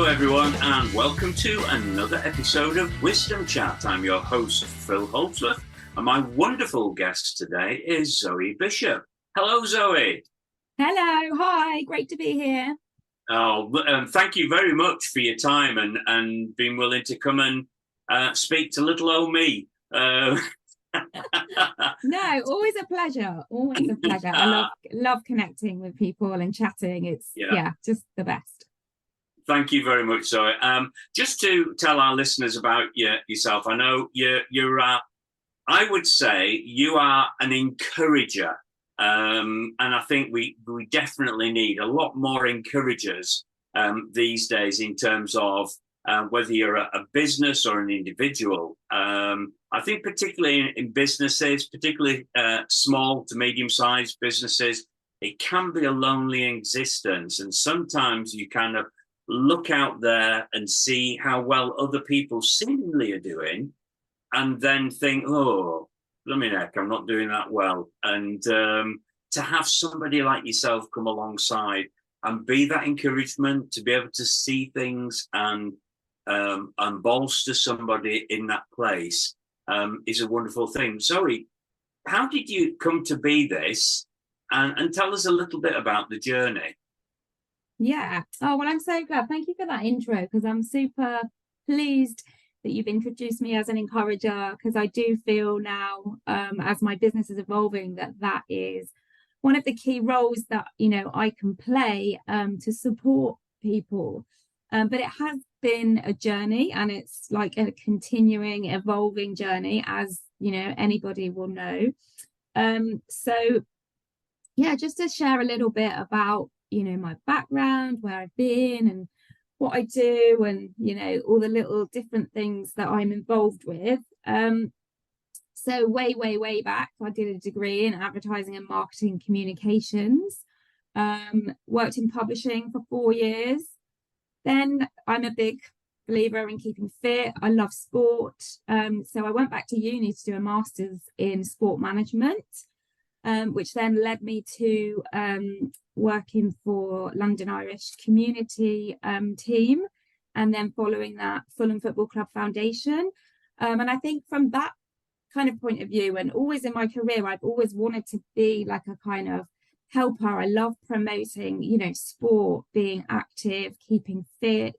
everyone, and welcome to another episode of Wisdom Chat. I'm your host, Phil Holdsworth, and my wonderful guest today is Zoe Bishop. Hello, Zoe. Hello, hi, great to be here. Oh, thank you very much for your time and being willing to come and speak to little old me. No, always a pleasure. Always a pleasure. I love connecting with people and chatting. It's just the best. Thank you very much, Zoe. Just to tell our listeners about yourself, I know you're I would say you are an encourager, and I think we definitely need a lot more encouragers these days in terms of whether you're a business or an individual. I think particularly in businesses, particularly small to medium-sized businesses, it can be a lonely existence, and sometimes you kind of look out there and see how well other people seemingly are doing, and then think, oh, blooming heck, I'm not doing that well. And to have somebody like yourself come alongside and be that encouragement, to be able to see things and bolster somebody in that place is a wonderful thing. Zoe, how did you come to be this? And tell us a little bit about the journey. Yeah. Oh, well, I'm so glad. Thank you for that intro, because I'm super pleased that you've introduced me as an encourager, because I do feel now, as my business is evolving, that is one of the key roles that, I can play to support people. But it has been a journey, and it's like a continuing, evolving journey, as, anybody will know. So, yeah, just to share a little bit about my background, where I've been and what I do, and all the little different things that I'm involved with. So way back, I did a degree in advertising and marketing communications, worked in publishing for 4 years. Then I'm a big believer in keeping fit. I love sport, so I went back to uni to do a master's in sport management, which then led me to working for London Irish community team, and then following that Fulham Football Club Foundation. And I think from that kind of point of view, and always in my career, I've always wanted to be like a kind of helper. I love promoting, sport, being active, keeping fit.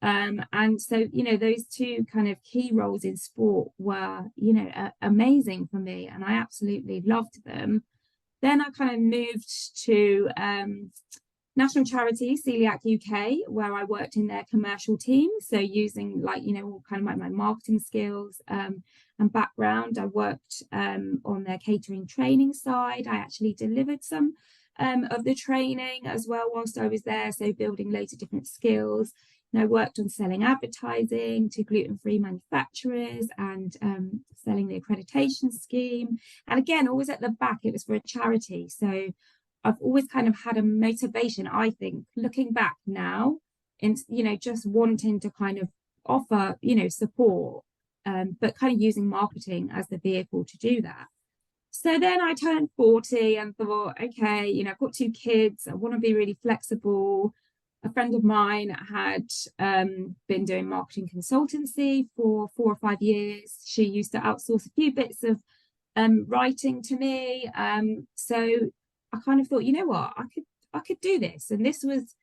And so, those two kind of key roles in sport were, amazing for me, and I absolutely loved them. Then I kind of moved to national charity Celiac UK, where I worked in their commercial team. So using all kind of like my marketing skills and background, I worked on their catering training side. I actually delivered some of the training as well whilst I was there, so building loads of different skills. And I worked on selling advertising to gluten-free manufacturers and selling the accreditation scheme. And again, always at the back, it was for a charity. So I've always kind of had a motivation, I think, looking back now, and, just wanting to kind of offer, support, but kind of using marketing as the vehicle to do that. So then I turned 40 and thought, okay, I've got 2 kids. I want to be really flexible. A friend of mine had been doing marketing consultancy for 4 or 5 years. She used to outsource a few bits of writing to me. So I kind of thought, you know what, I could do this. And this was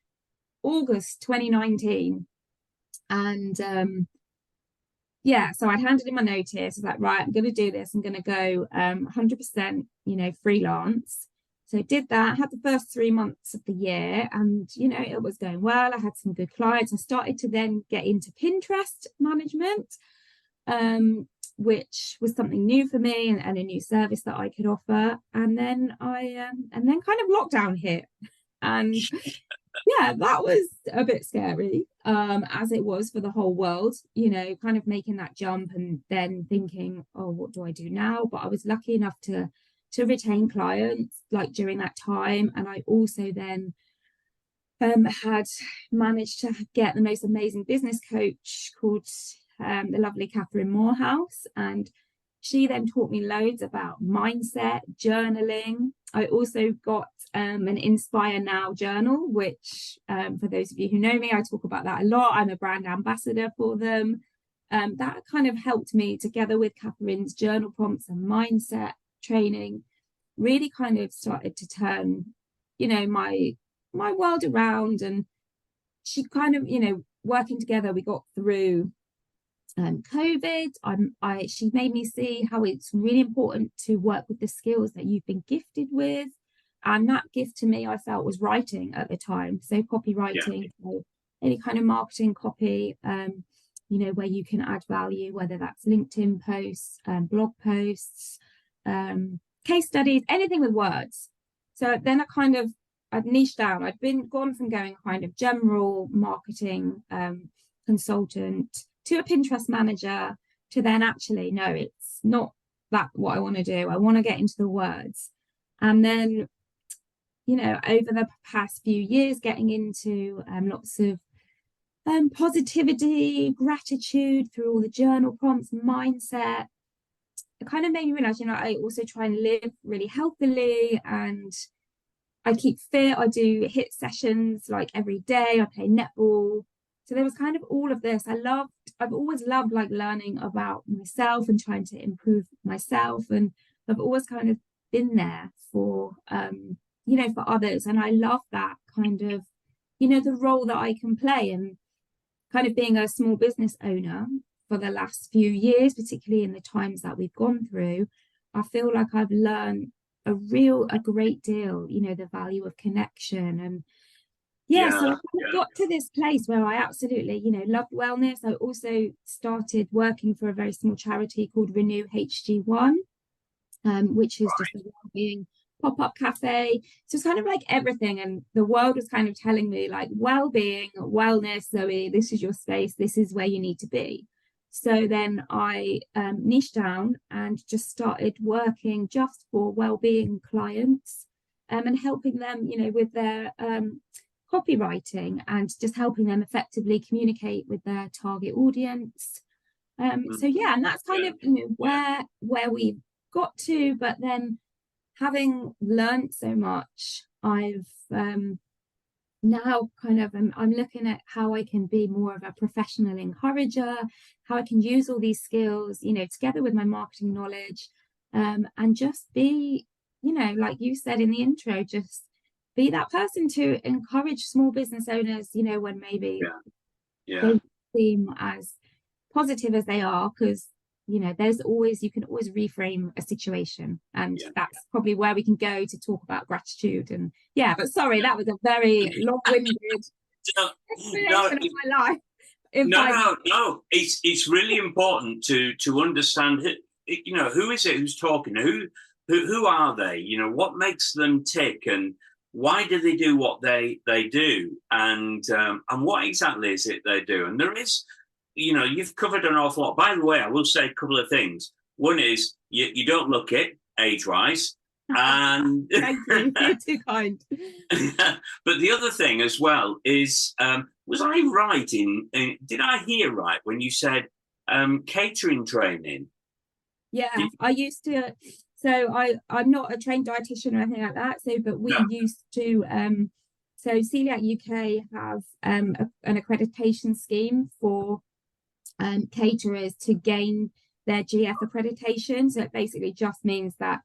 August 2019. And so I'd handed in my notice. I was like, right, I'm going to do this. I'm going to go 100%, freelance. So I did that, had the first 3 months of the year, and, it was going well. I had some good clients. I started to then get into Pinterest management, which was something new for me, and a new service that I could offer. And then and then kind of lockdown hit. And yeah, that was a bit scary, as it was for the whole world, kind of making that jump and then thinking, oh, what do I do now? But I was lucky enough to retain clients like during that time. And I also then had managed to get the most amazing business coach called the lovely Catherine Morehouse, and She then taught me loads about mindset, journaling. I also got an Inspire Now journal, which for those of you who know me, I talk about that a lot. I'm a brand ambassador for them. That kind of helped me, together with Catherine's journal prompts and mindset training, really kind of started to turn, you know, my world around. And she kind of, you know, working together, we got through COVID. She made me see how it's really important to work with the skills that you've been gifted with. And that gift to me, I felt, was writing at the time. So copywriting, so any kind of marketing copy, you know, where you can add value, whether that's LinkedIn posts, blog posts, case studies, anything with words. So then I'd niched down. I'd gone from going kind of general marketing consultant to a Pinterest manager, to then actually, no, it's not that what I want to do. I want to get into the words. And then, you know, over the past few years, getting into lots of positivity, gratitude through all the journal prompts, mindset, it kind of made me realize, you know, I also try and live really healthily, and I keep fit. I do HIIT sessions like every day. I play netball. So there was kind of all of this. I've always loved like learning about myself and trying to improve myself. And I've always kind of been there for, you know, for others. And I love that kind of, you know, the role that I can play. And kind of being a small business owner for the last few years, particularly in the times that we've gone through, I feel like I've learned a great deal, you know, the value of connection. And so I kind of got to this place where I absolutely, you know, loved wellness. I also started working for a very small charity called Renew HG1, which is just a well-being pop-up cafe. So it's kind of like everything, and the world was kind of telling me like, well-being, wellness, Zoe, this is your space, this is where you need to be. So then I niched down and just started working just for well-being clients, and helping them, you know, with their copywriting, and just helping them effectively communicate with their target audience. So yeah, and that's kind of, you know, where we got to. But then, having learned so much, I've now kind of I'm looking at how I can be more of a professional encourager, how I can use all these skills, you know, together with my marketing knowledge, and just be, you know, like you said in the intro, just be that person to encourage small business owners, you know, when maybe they seem as positive as they are, because, you know, you can always reframe a situation. And that's probably where we can go to talk about gratitude. And but sorry, that was a very long-winded explanation of my life. No. It's really important to understand, you know, who is it who's talking? Who are they? You know, what makes them tick, and why do they do what they do, and what exactly is it they do? And there is, you know, you've covered an awful lot. By the way, I will say a couple of things. One is you don't look it age-wise, and thank you. You're too kind. But the other thing as well is, was I right in did I hear right when you said catering training? I used to. So I'm not a trained dietitian or anything like that. So, but we used to. So Celiac UK have an accreditation scheme for caterers to gain their GF accreditation. So it basically just means that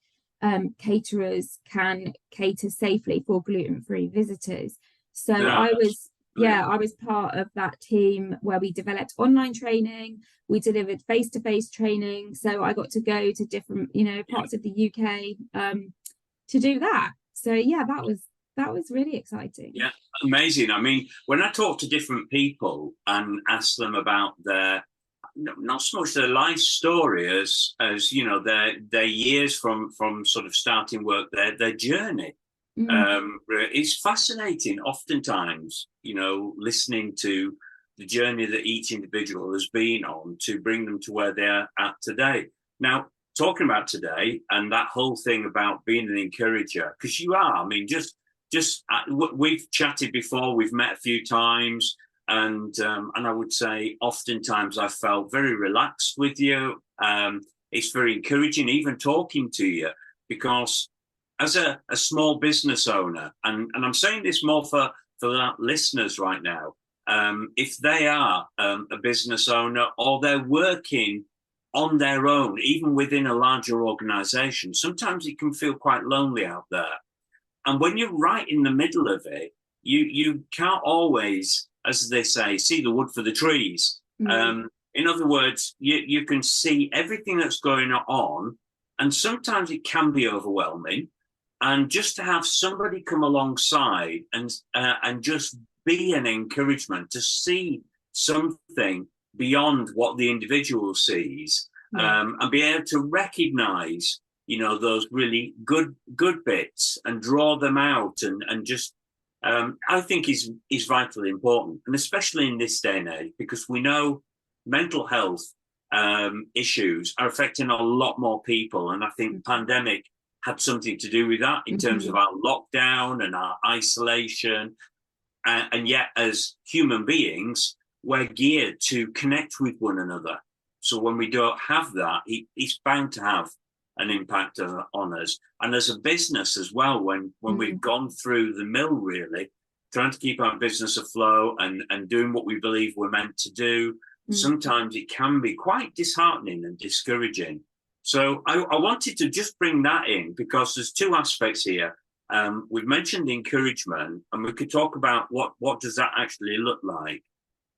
caterers can cater safely for gluten-free visitors. So I was part of that team where we developed online training, we delivered face-to-face training. So I got to go to different, you know, parts of the UK to do that. So that was really exciting. Yeah, amazing. I mean, when I talk to different people and ask them about their, not so much their life story as you know, their years from sort of starting work, their journey, it's fascinating. Oftentimes, you know, listening to the journey that each individual has been on to bring them to where they're at today. Now, talking about today and that whole thing about being an encourager, because you are, I mean, just we've chatted before, we've met a few times, and I would say oftentimes I felt very relaxed with you. It's very encouraging, even talking to you, because as a small business owner, and I'm saying this more for the listeners right now, if they are a business owner or they're working on their own, even within a larger organization, sometimes it can feel quite lonely out there. And when you're right in the middle of it, you can't always, as they say, see the wood for the trees. In other words, you can see everything that's going on, and sometimes it can be overwhelming. And just to have somebody come alongside and just be an encouragement to see something beyond what the individual sees, and be able to recognize, those really good bits and draw them out and just, I think is vitally important, and especially in this day and age, because we know mental health issues are affecting a lot more people, and I think the pandemic had something to do with that in terms of our lockdown and our isolation, and yet as human beings, we're geared to connect with one another. So when we don't have that, it's bound to have an impact on us. And as a business as well, when we've gone through the mill, really, trying to keep our business afloat and doing what we believe we're meant to do, sometimes it can be quite disheartening and discouraging. So I wanted to just bring that in, because there's two aspects here. We've mentioned encouragement, and we could talk about what does that actually look like.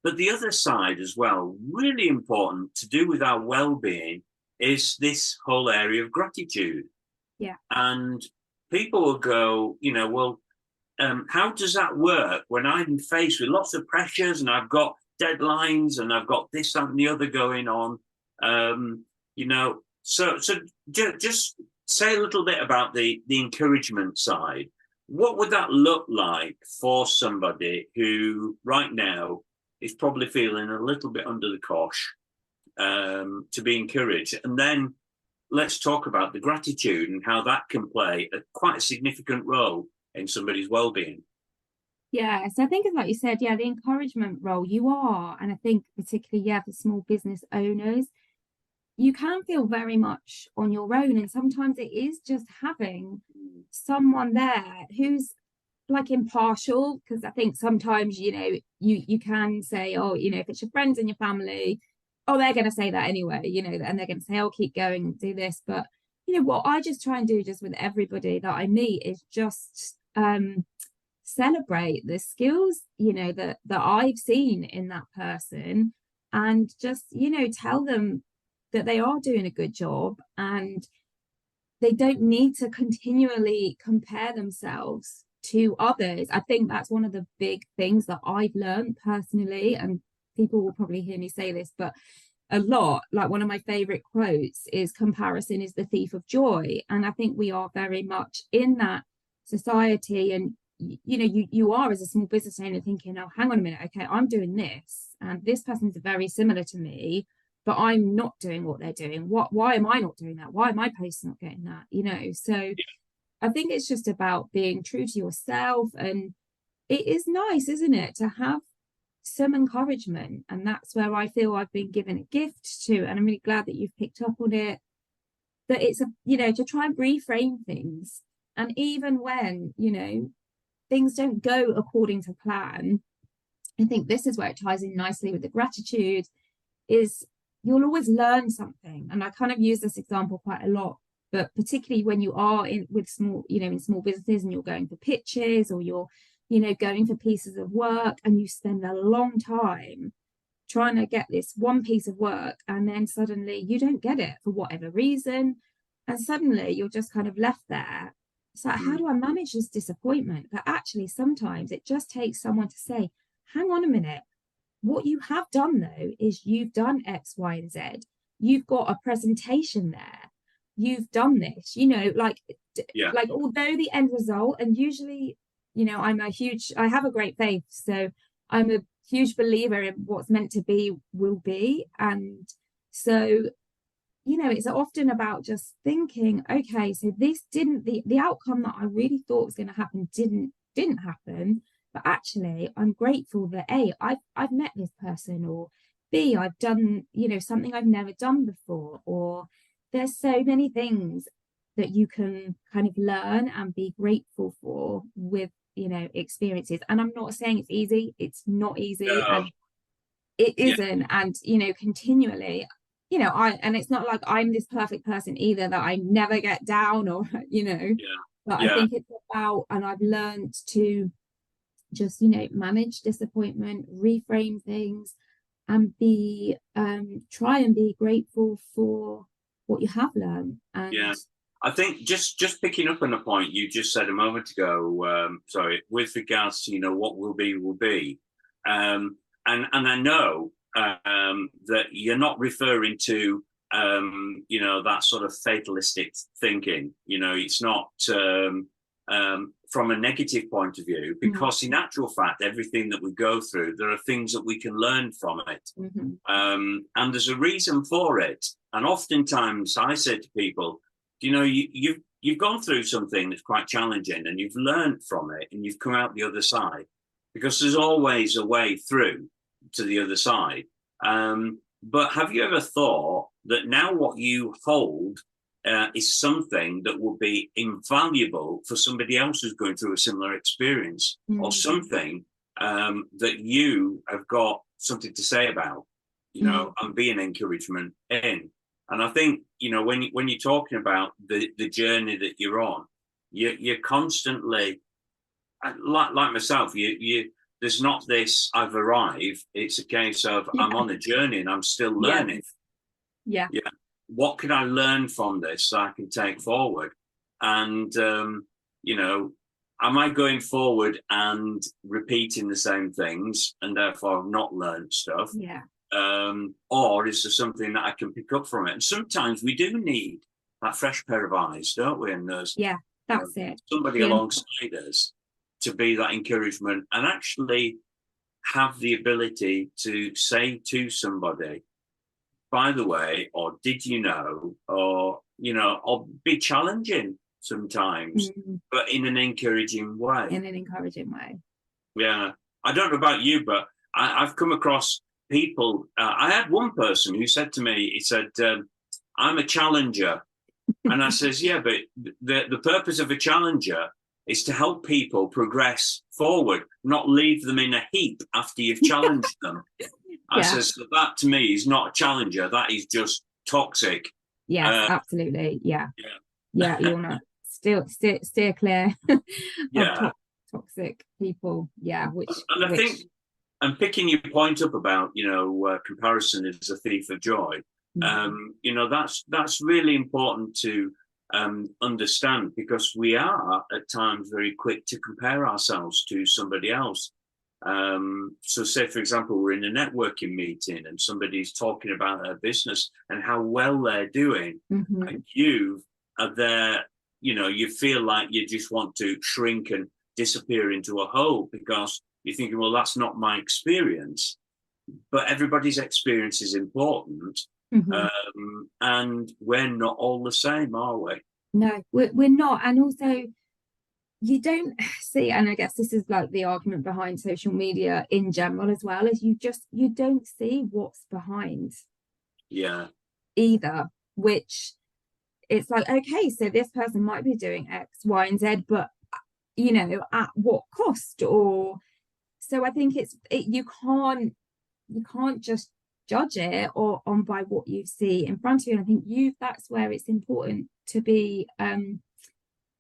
But the other side as well, really important to do with our well-being, is this whole area of gratitude. Yeah. And people will go, well, how does that work when I'm faced with lots of pressures and I've got deadlines and I've got this, that, and the other going on? So just say a little bit about the encouragement side. What would that look like for somebody who right now is probably feeling a little bit under the cosh, to be encouraged? And then let's talk about the gratitude and how that can play quite a significant role in somebody's well-being. Yeah, so I think it's like you said, the encouragement role you are, and I think particularly, for small business owners, you can feel very much on your own, and sometimes it is just having someone there who's like impartial, because I think sometimes you can say, oh, if it's your friends and your family, oh, they're going to say that anyway, and they're going to say, oh, keep going and do this. But what I just try and do just with everybody that I meet is just celebrate the skills that I've seen in that person, and just tell them that they are doing a good job, and they don't need to continually compare themselves to others. I think that's one of the big things that I've learned personally, and people will probably hear me say this, but a lot, like one of my favorite quotes is, comparison is the thief of joy. And I think we are very much in that society, and you are, as a small business owner, thinking, oh, hang on a minute, okay, I'm doing this and this person's very similar to me, but I'm not doing what they're doing. Why am I not doing that? Why am my post not getting that? So I think it's just about being true to yourself, and it is nice, isn't it, to have some encouragement. And that's where I feel I've been given a gift to, and I'm really glad that you've picked up on it, that it's to try and reframe things. And even when things don't go according to plan, I think this is where it ties in nicely with the gratitude, is you'll always learn something. And I kind of use this example quite a lot, but particularly when you are in small businesses, and you're going for pitches, or you're going for pieces of work, and you spend a long time trying to get this one piece of work, and then suddenly you don't get it for whatever reason, and suddenly you're just kind of left there. It's like, how do I manage this disappointment? But actually sometimes it just takes someone to say, hang on a minute, what you have done though is you've done X, Y, and Z. You've got a presentation there. You've done this, like although the end result, and usually, I have a great faith. So I'm a huge believer in what's meant to be will be. And so, it's often about just thinking, okay, so this the outcome that I really thought was going to happen didn't happen. But actually, I'm grateful that A, I've met this person, or B, I've done, something I've never done before, or there's so many things that you can kind of learn and be grateful for with, you know, experiences. And I'm not saying it's easy. It's not easy, No. and it Yeah. isn't. And, you know, continually, you know, and it's not like I'm this perfect person either, that I never get down or, you know, Yeah. but I Yeah. think it's about, and I've learned to just, you know, manage disappointment, reframe things, and be try and be grateful for what you have learned. Yeah. And I think just picking up on a point you just said a moment ago, sorry, with regards to, you know, what will be will be, and I know that you're not referring to you know, that sort of fatalistic thinking. You know, it's not from a negative point of view, because in actual fact, everything that we go through, there are things that we can learn from it, and there's a reason for it. And oftentimes, I say to people, you know, you've gone through something that's quite challenging, and you've learned from it, and you've come out the other side, because there's always a way through to the other side. But have you ever thought that now what you hold is something that will be invaluable for somebody else who's going through a similar experience, or something that you have got something to say about, you know, and be an encouragement in? And I think, you know, when you're talking about the journey that you're on, you're constantly, like myself, you there's not this I've arrived. It's a case of I'm on a journey and I'm still learning. Yeah. What can I learn from this that I can take forward? And you know, am I going forward and repeating the same things and therefore I've not learned stuff? Or is there something that I can pick up from it? And sometimes we do need that fresh pair of eyes, don't we? And there's that's it. Somebody alongside us to be that encouragement, and actually have the ability to say to somebody, by the way, or did you know, or, you know, or be challenging sometimes, but in an encouraging way. Yeah. I don't know about you, but I've come across people. I had one person who said to me, he said, I'm a challenger. And I says, yeah, but the purpose of a challenger is to help people progress forward, not leave them in a heap after you've challenged them. I says, that to me is not a challenger. That is just toxic. Yes, absolutely. Yeah. You want to steer clear of toxic people. And I think, and picking your point up about, you know, comparison is a thief of joy. You know, that's really important to understand, because we are at times very quick to compare ourselves to somebody else. So say, for example, we're in a networking meeting and somebody's talking about their business and how well they're doing, and you are there, you know, you feel like you just want to shrink and disappear into a hole, because you're thinking, well, that's not my experience. But everybody's experience is important. And we're not all the same, are we? No, we're not. And also, you don't see, and I guess this is like the argument behind social media in general as well, is you don't see what's behind either, which it's like, okay, so this person might be doing X, Y, and Z, but, you know, at what cost? Or so I think you can't just judge it or on by what you see in front of you. And I think that's where it's important to be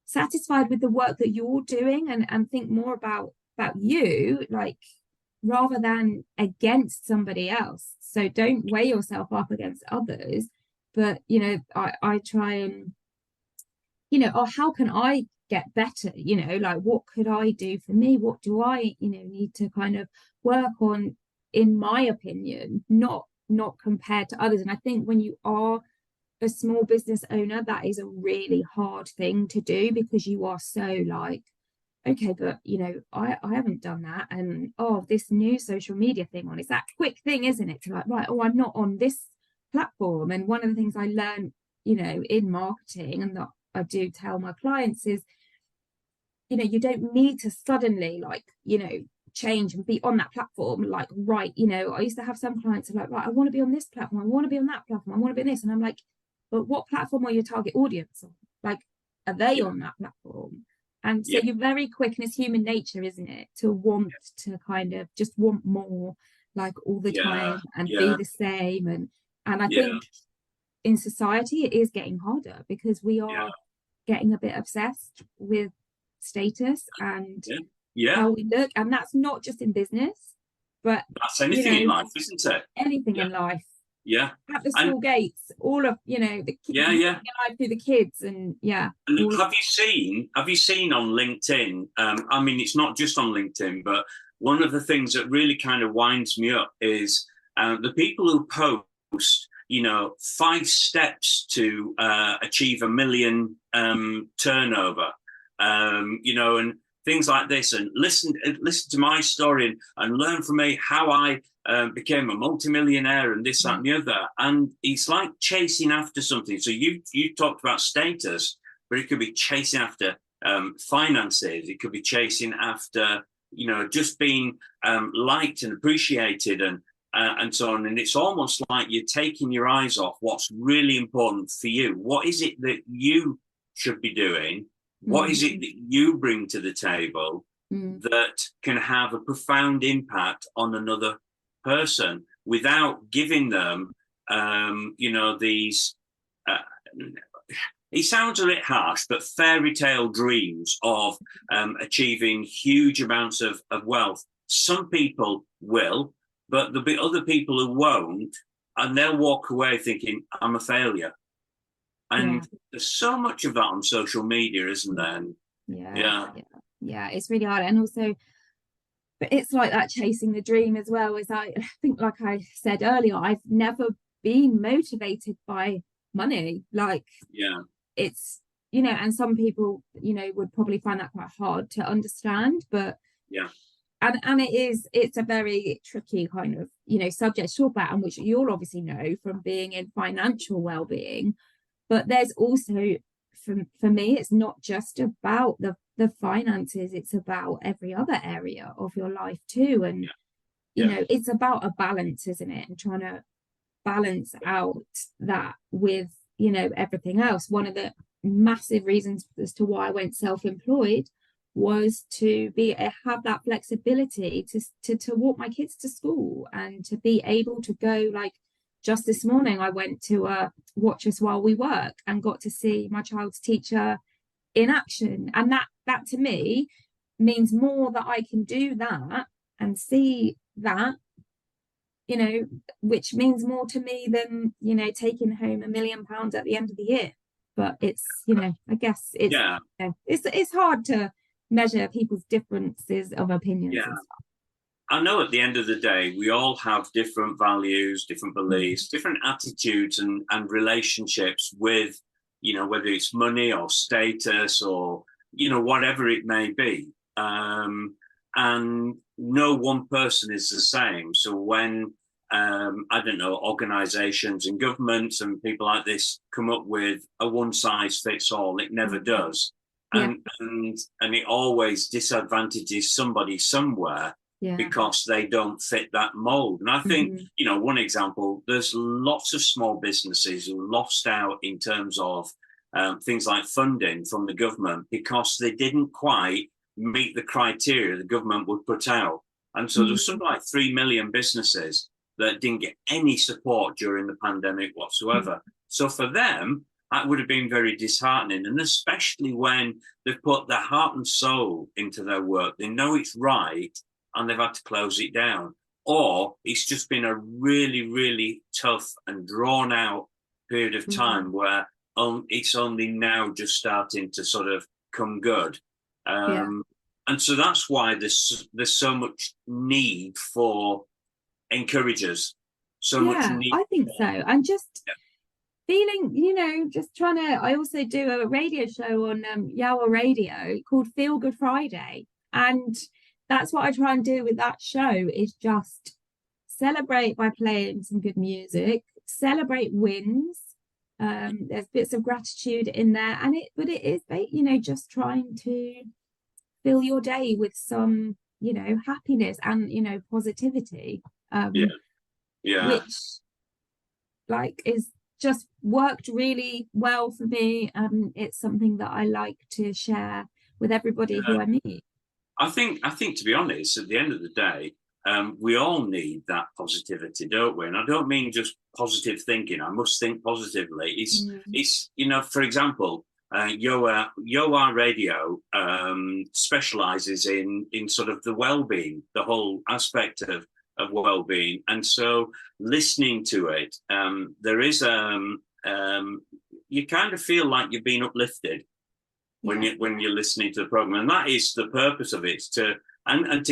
satisfied with the work that you're doing, and think more about you, like, rather than against somebody else. So don't weigh yourself up against others, but, you know, I try and, you know, or how can I get better? You know, like, what could I do for me? What do I, you know, need to kind of work on, in my opinion, not compared to others. And I think when you are a small business owner, that is a really hard thing to do, because you are so like, okay, but, you know, I haven't done that, and this new social media thing on, it's that quick thing, isn't it, to like, right, I'm not on this platform. And one of the things I learned, you know, in marketing, and that I do tell my clients, is, you know, you don't need to suddenly, like, you know, change and be on that platform, like, right, you know, I used to have some clients who are like, right, I want to be on this platform, I want to be on that platform, I want to be on this, and I'm like, but what platform are your target audience on? Like, are they on that platform? And so you're very quick, and it's human nature, isn't it, to want to kind of just want more, like, all the time, and be the same. And I think in society it is getting harder, because we are getting a bit obsessed with status and how we look. And that's not just in business, but that's anything in life, isn't it? Anything in life. At the school And gates, all of, you know, the through the kids. And and have you seen on LinkedIn, I mean, it's not just on LinkedIn, but one of the things that really kind of winds me up is the people who post, you know, 5 steps to achieve $1 million turnover, you know, and things like this, and listen to my story and learn from me how I became a multimillionaire and this, that, and the other. And it's like chasing after something. So you talked about status, but it could be chasing after finances. It could be chasing after, you know, just being liked and appreciated, and so on. And it's almost like you're taking your eyes off what's really important for you. What is it that you should be doing? What is it that you bring to the table that can have a profound impact on another person, without giving them, you know, these, it sounds a bit harsh, but fairy tale dreams of achieving huge amounts of wealth. Some people will, but there'll be other people who won't, and they'll walk away thinking, I'm a failure. And there's so much of that on social media, isn't there? And it's really hard. And also, but it's like that chasing the dream as well. Is I think, like I said earlier, I've never been motivated by money. Like, it's, you know, and some people, you know, would probably find that quite hard to understand, but and it's a very tricky kind of, you know, subject to talk about, and which you'll obviously know from being in financial well-being. But there's also, for me, it's not just about the finances, it's about every other area of your life too. And you know, it's about a balance, isn't it? And trying to balance out that with, you know, everything else. One of the massive reasons as to why I went self-employed was to have that flexibility to walk my kids to school, and to be able to go, like, just this morning I went to Watch Us While We Work and got to see my child's teacher in action. And that to me means more, that I can do that and see that, you know, which means more to me than, you know, taking home £1 million at the end of the year. But it's, you know, I guess it's you know, it's hard to measure people's differences of opinions and stuff. I know at the end of the day, we all have different values, different beliefs, different attitudes and relationships with, you know, whether it's money or status or, you know, whatever it may be. And no one person is the same. So when, I don't know, organizations and governments and people like this come up with a one size fits all, it never does. And it always disadvantages somebody somewhere. Because they don't fit that mold. And I think, you know, one example, there's lots of small businesses who lost out in terms of things like funding from the government, because they didn't quite meet the criteria the government would put out. And so there's something like 3 million businesses that didn't get any support during the pandemic whatsoever. So for them, that would have been very disheartening. And especially when they've put their heart and soul into their work, they know it's right, and they've had to close it down. Or it's just been a really, really tough and drawn out period of time where it's only now just starting to sort of come good. And so that's why there's so much need for encouragers. So much need. I think so. And just feeling, you know, just trying to, I also do a radio show on Yawa Radio called Feel Good Friday. And that's what I try and do with that show, is just celebrate by playing some good music, celebrate wins. There's bits of gratitude in there, but it is, you know, just trying to fill your day with some, you know, happiness and, you know, positivity. Which, like, is just worked really well for me, and it's something that I like to share with everybody who I meet. I think to be honest, at the end of the day, we all need that positivity, don't we? And I don't mean just positive thinking. I must think positively. It's for example, Yoa Radio specializes in sort of the well-being, the whole aspect of well-being, and so listening to it, there is you kind of feel like you're being uplifted when you're listening to the program, and that is the purpose of it, to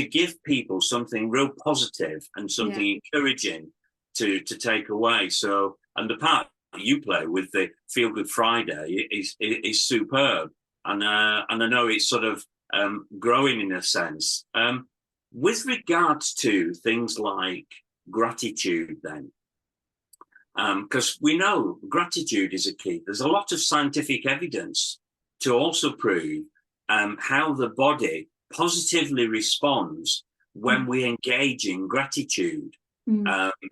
give people something real positive and something encouraging to take away. So, and the part you play with the Feel Good Friday is superb, and I know it's sort of growing in a sense. With regards to things like gratitude, then, because we know gratitude is a key. There's a lot of scientific evidence to also prove how the body positively responds when we engage in gratitude,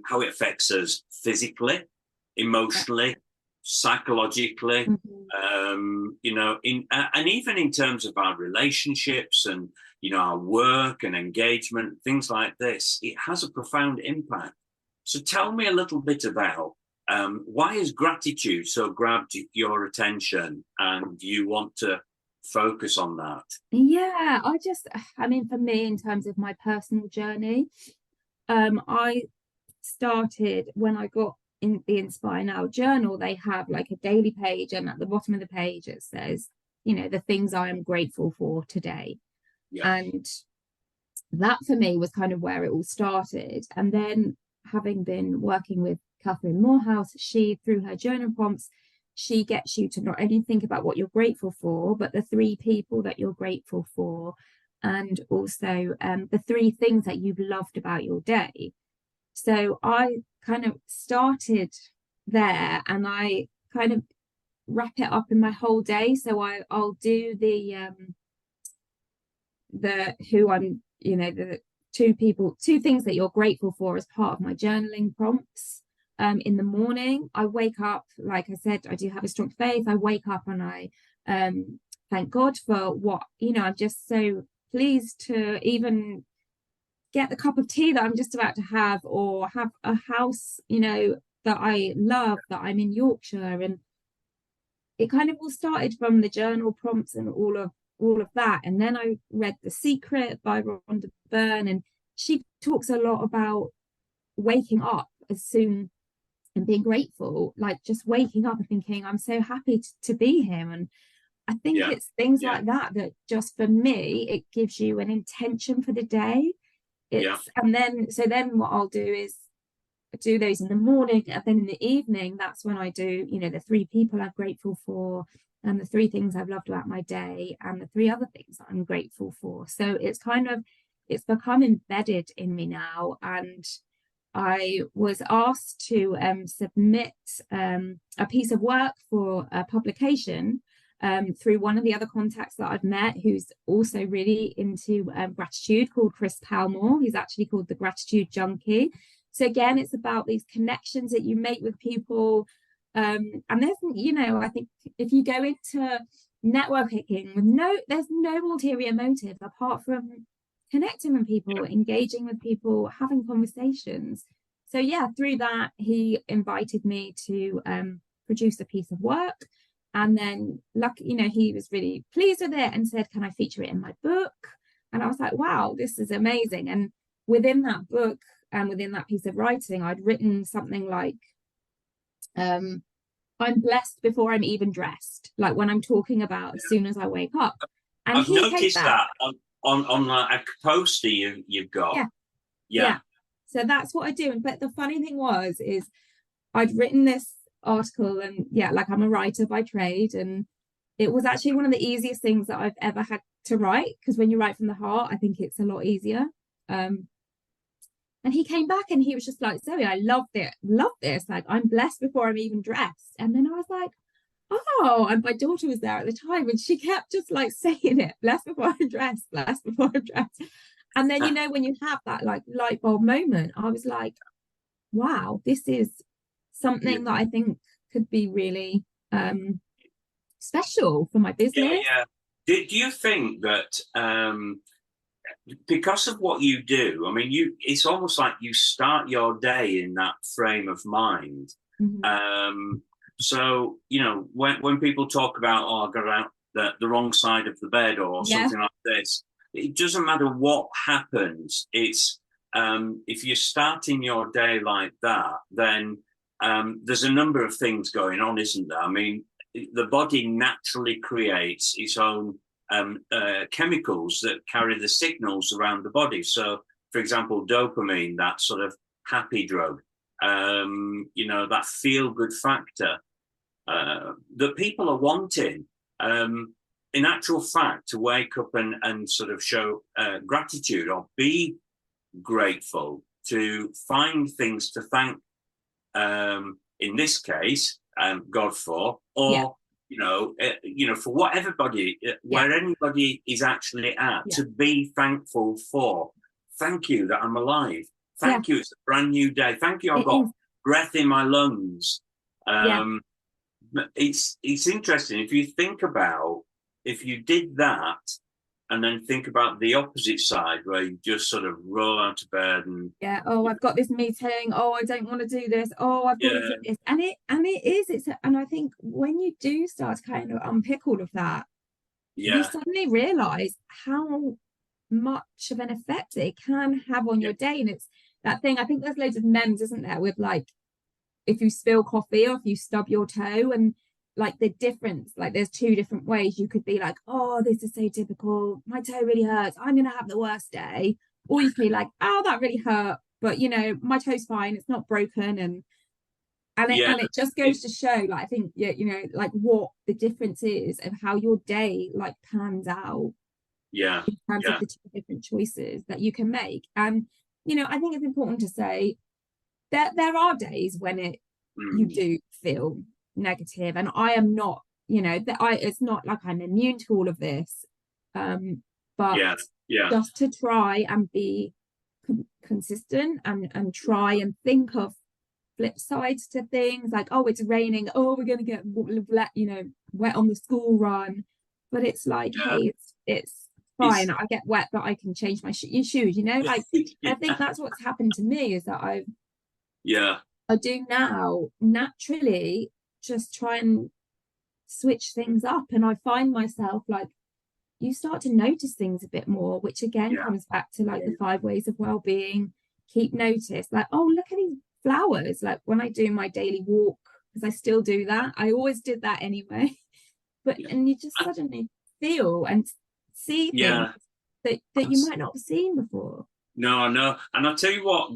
how it affects us physically, emotionally, psychologically, and even in terms of our relationships and, our work and engagement, things like this. It has a profound impact. So tell me a little bit about why has gratitude so grabbed your attention and you want to focus on that? Yeah, I mean, for me, in terms of my personal journey, I started when I got in the Inspire Now journal. They have like a daily page, and at the bottom of the page it says, the things I am grateful for today. And that for me was kind of where it all started. And then, having been working with Catherine Morehouse, she, through her journal prompts, she gets you to not only think about what you're grateful for, but the 3 people that you're grateful for, and also the 3 things that you've loved about your day. So I kind of started there, and I kind of wrap it up in my whole day. So I'll do the who I'm, the 2 things that you're grateful for as part of my journaling prompts. In the morning, I wake up, like I said, I do have a strong faith. I wake up and I thank God for what, I'm just so pleased to even get the cup of tea that I'm just about to have, or have a house, that I love, that I'm in Yorkshire. And it kind of all started from the journal prompts and all of that. And then I read The Secret by Rhonda Byrne, and she talks a lot about waking up as soon and being grateful, like just waking up and thinking, I'm so happy to be here. And I think it's things like that just, for me, it gives you an intention for the day. And then what I'll do is do those in the morning, and then in the evening, that's when I do, the 3 people I'm grateful for, and the 3 things I've loved about my day, and the 3 other things that I'm grateful for. So it's become embedded in me now. And I was asked to submit a piece of work for a publication through one of the other contacts that I've met, who's also really into gratitude, called Chris Palmore. He's actually called the Gratitude Junkie. So again, it's about these connections that you make with people. And there's, I think if you go into networking there's no ulterior motive apart from connecting with people, engaging with people, having conversations. So through that, he invited me to produce a piece of work. And then, he was really pleased with it and said, can I feature it in my book? And I was like, wow, this is amazing. And within that book and within that piece of writing, I'd written something like, I'm blessed before I'm even dressed, like when I'm talking about as soon as I wake up. And I've noticed that on a poster you've got. Yeah. So that's what I do. But the funny thing is I'd written this article, and I'm a writer by trade, and it was actually one of the easiest things that I've ever had to write, because when you write from the heart, I think it's a lot easier. And he came back and he was just like, Zoe, I love this. Like, I'm blessed before I'm even dressed. And then I was like, oh, and my daughter was there at the time, and she kept just like saying it, blessed before I'm dressed, blessed before I'm dressed. And then, when you have that like light bulb moment, I was like, wow, this is something that I think could be really special for my business. Yeah. Do you think that because of what you do, I mean, it's almost like you start your day in that frame of mind. So, when people talk about, I got out the wrong side of the bed or something like this, it doesn't matter what happens. It's if you're starting your day like that, then there's a number of things going on, isn't there? I mean, the body naturally creates its own chemicals that carry the signals around the body. So, for example, dopamine, that sort of happy drug, that feel-good factor that people are wanting. In actual fact, to wake up and sort of show gratitude or be grateful, to find things to thank, in this case, God for, or for what everybody, where anybody is actually at, to be thankful for. Thank you that I'm alive. Thank you, it's a brand new day. Thank you, I've got breath in my lungs. It's interesting if you think about, if you did that and then think about the opposite side where you just sort of roll out of bed and I've got this meeting, I don't want to do this, I've got to do this, and I think when you do start to kind of unpick all of that, you suddenly realize how much of an effect it can have on your day. And it's that thing, I think there's loads of memes, isn't there, with like, if you spill coffee or if you stub your toe, and like the difference, like there's two different ways you could be like, this is so typical, my toe really hurts, I'm gonna have the worst day. Or you could be like, that really hurt, but my toe's fine, it's not broken. And it just goes to show, like, I think like what the difference is of how your day like pans out in terms of the two different choices that you can make. And I think it's important to say that there are days when you do feel negative, and I am not, it's not like I'm immune to all of this, but just to try and be consistent and try and think of flip sides to things, like, it's raining, we're gonna get wet on the school run, but it's like, hey, it's fine, I get wet, but I can change my shoes, like I think that's what's happened to me, is that I do now naturally just try and switch things up, and I find myself like, you start to notice things a bit more, which again comes back to like the 5 ways of well-being. Keep notice, like, look at these flowers, like when I do my daily walk, because I still do that, I always did that anyway, and you just suddenly feel and see things that you might not have seen before. No, and I'll tell you what,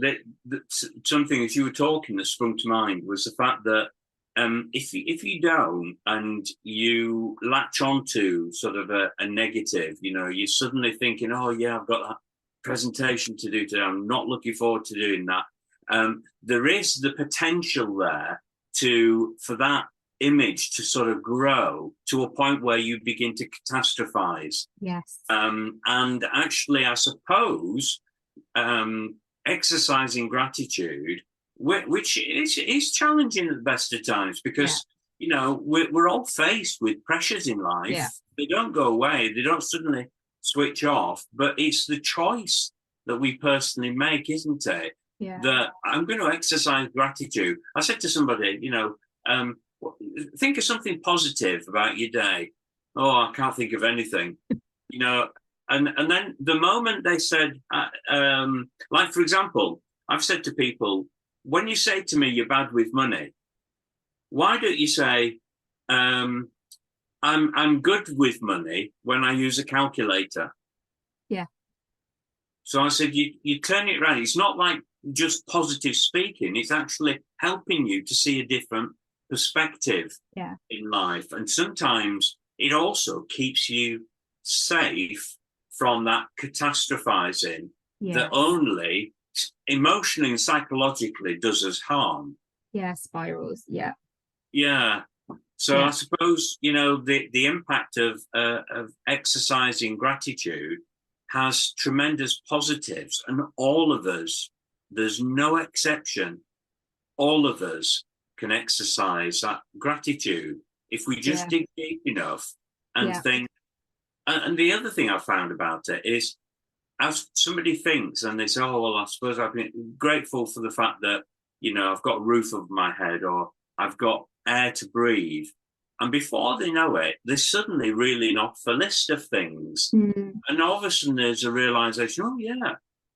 something as you were talking that sprung to mind was the fact that if you don't, and you latch onto sort of a negative, you're suddenly thinking, I've got that presentation to do today, I'm not looking forward to doing that. There is the potential there for that image to sort of grow to a point where you begin to catastrophize. And actually, I suppose, exercising gratitude, which is challenging at the best of times, because we're all faced with pressures in life. They don't go away, they don't suddenly switch off, but it's the choice that we personally make, isn't it? That I'm going to exercise gratitude. I said to somebody, think of something positive about your day. I can't think of anything. And then the moment they said, like, for example, I've said to people, when you say to me you're bad with money, why don't you say, I'm good with money when I use a calculator? So I said, you turn it around. It's not like just positive speaking. It's actually helping you to see a different perspective in life. And sometimes it also keeps you safe from that catastrophizing that only emotionally and psychologically does us harm. Spirals. So I suppose, the impact of exercising gratitude has tremendous positives, and all of us, there's no exception, all of us can exercise that gratitude if we just dig deep enough and think. And the other thing I found about it is, as somebody thinks and they say, oh, well, I suppose I've been grateful for the fact that, I've got a roof over my head, or I've got air to breathe. And before they know it, they're suddenly reeling off a list of things. And all of a sudden there's a realization, oh, yeah,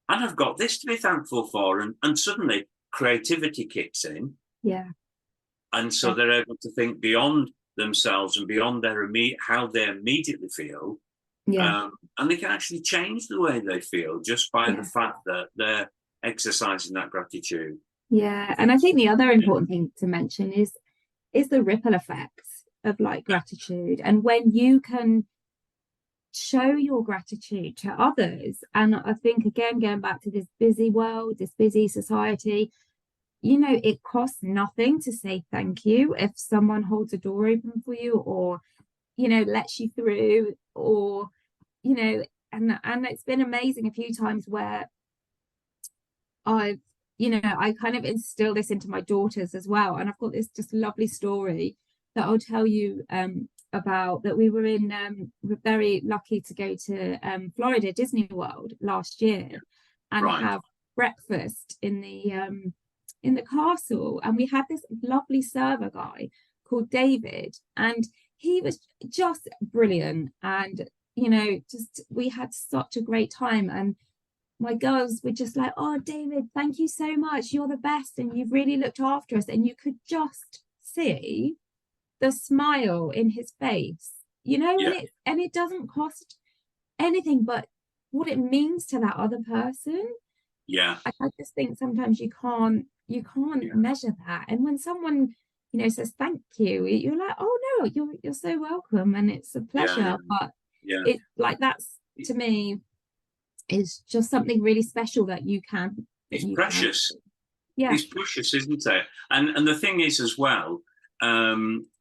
and I've got this to be thankful for. And suddenly creativity kicks in. Yeah. And so they're able to think beyond themselves and beyond how they immediately feel. Yeah. And they can actually change the way they feel just by the fact that they're exercising that gratitude. Yeah. And I think the other important thing to mention is the ripple effects of like gratitude. And when you can show your gratitude to others, and I think, again, going back to this busy world, this busy society, it costs nothing to say thank you if someone holds a door open for you, or lets you through, or and it's been amazing a few times where I kind of instill this into my daughters as well. And I've got this just lovely story that I'll tell you about, that we were very lucky to go to Florida Disney World last year and have breakfast in the castle. And we had this lovely server guy called David, and he was just brilliant. And we had such a great time. And my girls were just like, oh, David, thank you so much. You're the best. And you've really looked after us. And you could just see the smile in his face, and it doesn't cost anything but what it means to that other person. Yeah. I just think sometimes you can't measure that. And when someone, says thank you, you're like, oh no, you're so welcome. And it's a pleasure. But it's like, that's, to me, is just something really special that you can. It's precious. Yeah. It's precious, isn't it? And the thing is as well,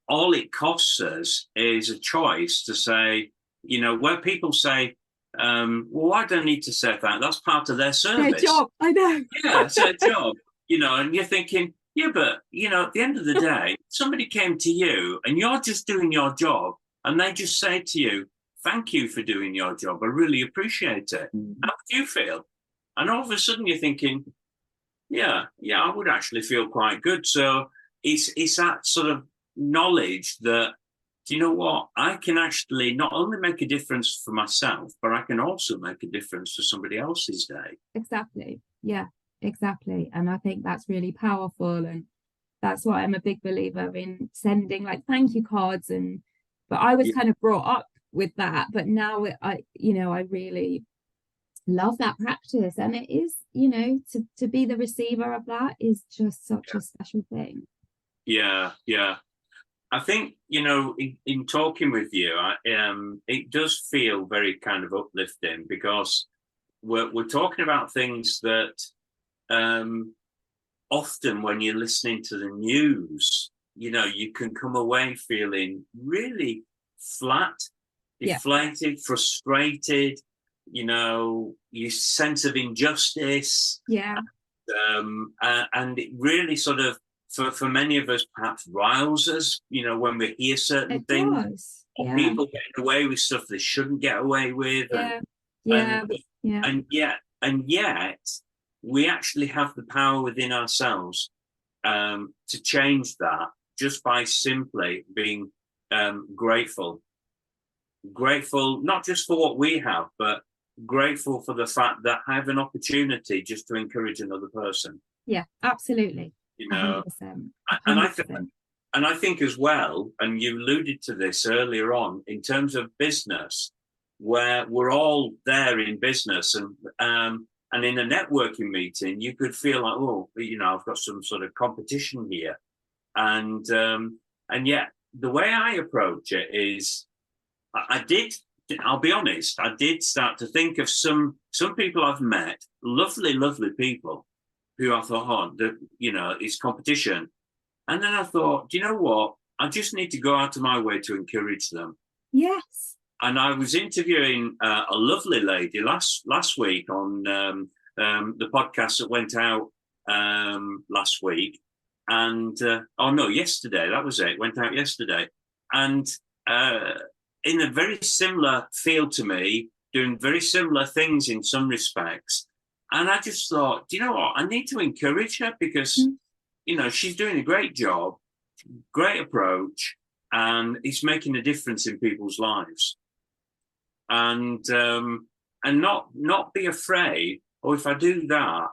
all it costs us is a choice to say, where people say, well, I don't need to say that. That's part of their service. Their job, I know. Yeah, it's their job. And you're thinking, yeah, but, at the end of the day, somebody came to you and you're just doing your job, and they just say to you, thank you for doing your job. I really appreciate it. How do you feel? And all of a sudden you're thinking, yeah, I would actually feel quite good. So it's that sort of knowledge that, do you know what? I can actually not only make a difference for myself, but I can also make a difference for somebody else's day. Exactly. Yeah, exactly. And I think that's really powerful. And that's why I'm a big believer in sending like thank you cards. But I was kind of brought up with that. But now I really love that practice. And it is, to be the receiver of that is just such a special thing. Yeah. I think, in talking with you, it does feel very kind of uplifting, because we're talking about things that often when you're listening to the news, you can come away feeling really flat, deflated, frustrated, your sense of injustice. Yeah. And it really sort of, for many of us, perhaps riles us, when we hear certain things, or people getting away with stuff they shouldn't get away with. And yet we actually have the power within ourselves to change that, just by simply being grateful, not just for what we have, but grateful for the fact that I have an opportunity just to encourage another person. Yeah, absolutely. 100%. And I think as well, and you alluded to this earlier on, in terms of business, where we're all there in business, and in a networking meeting, you could feel like, oh, I've got some sort of competition here, and yet the way I approach it is, I'll be honest, I did start to think of some people I've met, lovely people, who I thought, it's competition. And then I thought, do you know what? I just need to go out of my way to encourage them. Yes. And I was interviewing a lovely lady last week on the podcast that went out last week. and oh no, yesterday, that was it. Went out yesterday, and in a very similar field to me, doing very similar things in some respects. And I just thought, do you know what? I need to encourage her because, she's doing a great job, great approach, and it's making a difference in people's lives. And not be afraid. Or if I do that,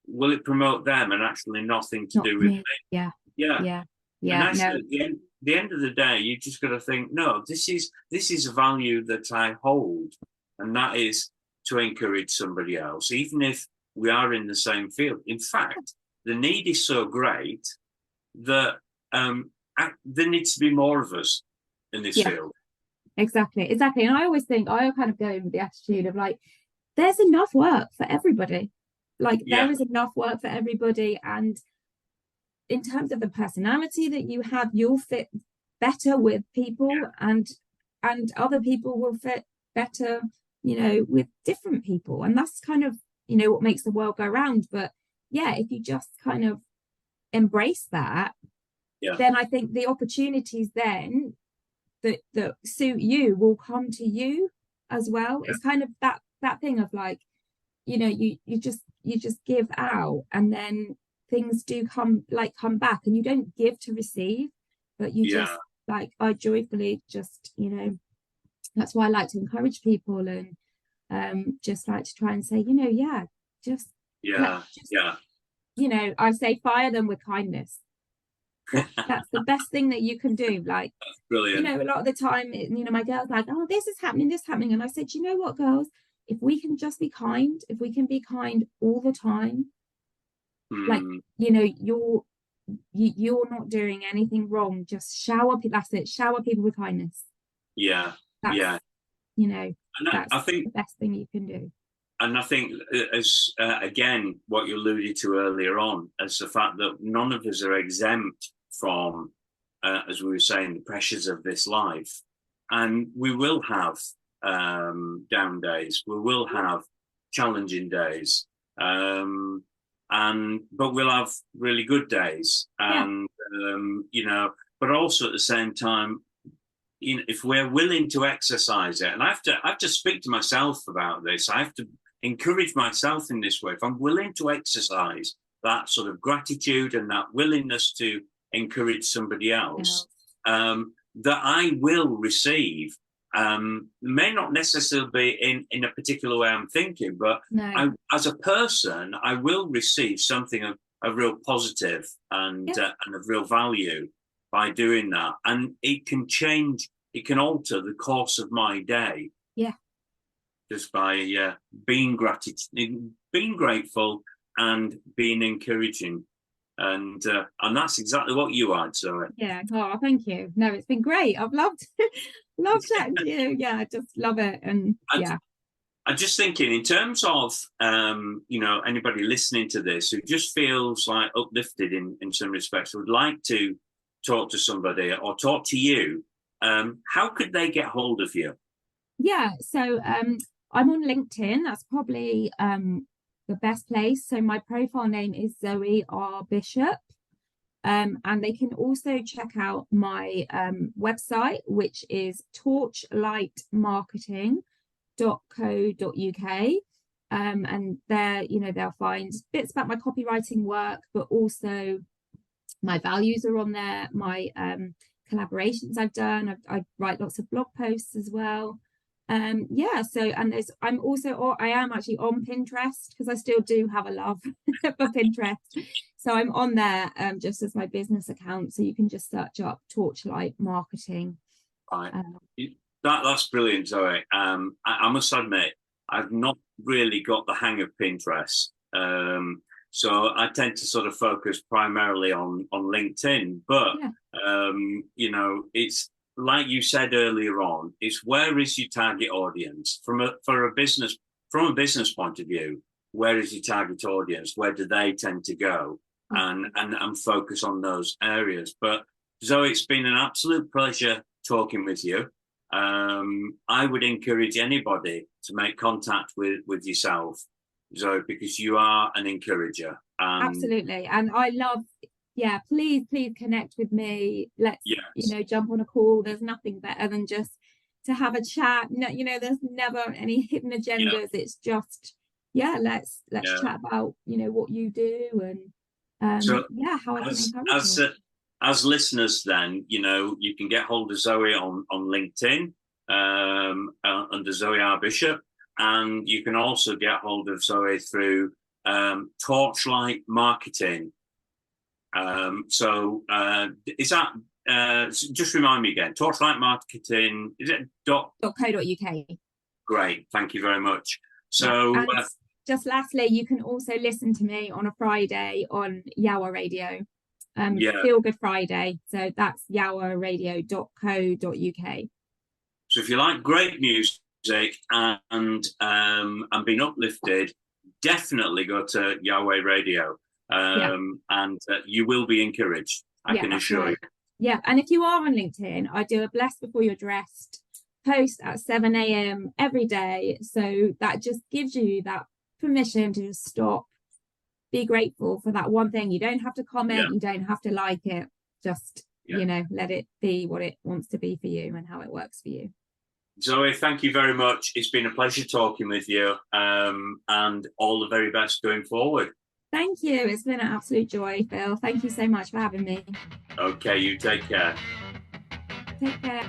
will it promote them and actually nothing to do with me? Yeah. And actually, at the end of the day, you just got to think, no, this is a value that I hold, and that is to encourage somebody else, even if we are in the same field. In fact, the need is so great that there needs to be more of us in this field. Exactly. And I always think, I kind of go in with the attitude of like, there's enough work for everybody. Like there is enough work for everybody, and in terms of the personality that you have, you'll fit better with people, and other people will fit better, with different people, and that's kind of what makes the world go round. But if you just kind of embrace that, then I think the opportunities then that suit you will come to you as well. It's kind of that thing of like, you just give out, and then things do come back, and you don't give to receive, but you just like, I joyfully just, that's why I like to encourage people, and just like to try and say, I say fire them with kindness. That's the best thing that you can do. Like, brilliant. A lot of the time, my girls like, oh, this is happening, and I said, you know what, girls, if we can just be kind, if we can be kind all the time, like, you're not doing anything wrong. Just shower people with kindness. That's I think the best thing you can do. And I think, as again, what you alluded to earlier on, as the fact that none of us are exempt from, as we were saying, the pressures of this life. And we will have down days, we will have challenging days, but we'll have really good days. And, but also at the same time, if we're willing to exercise it, and I have to speak to myself about this, I have to encourage myself in this way. If I'm willing to exercise that sort of gratitude and that willingness to encourage somebody else, that I will receive, may not necessarily be in a particular way I'm thinking, but as a person, I will receive something of real positive and of real value by doing that. And it can change, it can alter the course of my day. Just by being grateful and being encouraging. And that's exactly what you are, Zoe. Oh, thank you. No, it's been great. I've loved chatting to you. I just love it. And I'm just thinking in terms of anybody listening to this who just feels like uplifted in some respects, would like to talk to somebody or talk to you, how could they get hold of you? So I'm on LinkedIn. That's probably the best place. So my profile name is Zoe R. Bishop. And they can also check out my website, which is torchlightmarketing.co.uk. And there, they'll find bits about my copywriting work, but also my values are on there, my collaborations I've done. I write lots of blog posts as well. I am actually on Pinterest, because I still do have a love for Pinterest. So I'm on there just as my business account. So you can just search up Torchlight Marketing. Right. That's brilliant, Zoe. I must admit, I've not really got the hang of Pinterest. So I tend to sort of focus primarily on LinkedIn. But, it's like you said earlier on, it's where is your target audience from a business point of view? Where is your target audience? Where do they tend to go? And focus on those areas. But Zoe, it's been an absolute pleasure talking with you. I would encourage anybody to make contact with yourself, Zoe, because you are an encourager. Absolutely. And I love, yeah, please connect with me. Let's, Yes. you know, jump on a call. There's nothing better than just to have a chat. No, you know, there's never any hidden agendas. It's just, yeah, let's chat about, you know, what you do and So yeah, how I can encourage you. As listeners, then, you know, you can get hold of Zoe on LinkedIn under Zoe R. Bishop, and you can also get hold of Zoe through Torchlight Marketing. So is that just remind me again? Torchlight Marketing, is it .co.uk. Great, thank you very much. So and just lastly, you can also listen to me on a Friday on Yawa Radio. Feel Good Friday. So that's yawaradio.co.uk. So if you like great music and being uplifted, definitely go to Yahweh Radio, and you will be encouraged. I can assure you. Yeah, and if you are on LinkedIn, I do a Blessed Before You're Dressed post at 7 a.m. every day. So that just gives you that permission to just stop, be grateful for that one thing. You don't have to comment, you don't have to like it. Just, you know, let it be what it wants to be for you and how it works for you. Zoe, thank you very much. It's been a pleasure talking with you, and all the very best going forward. Thank you. It's been an absolute joy, Phil. Thank you so much for having me. Okay, you take care. Take care.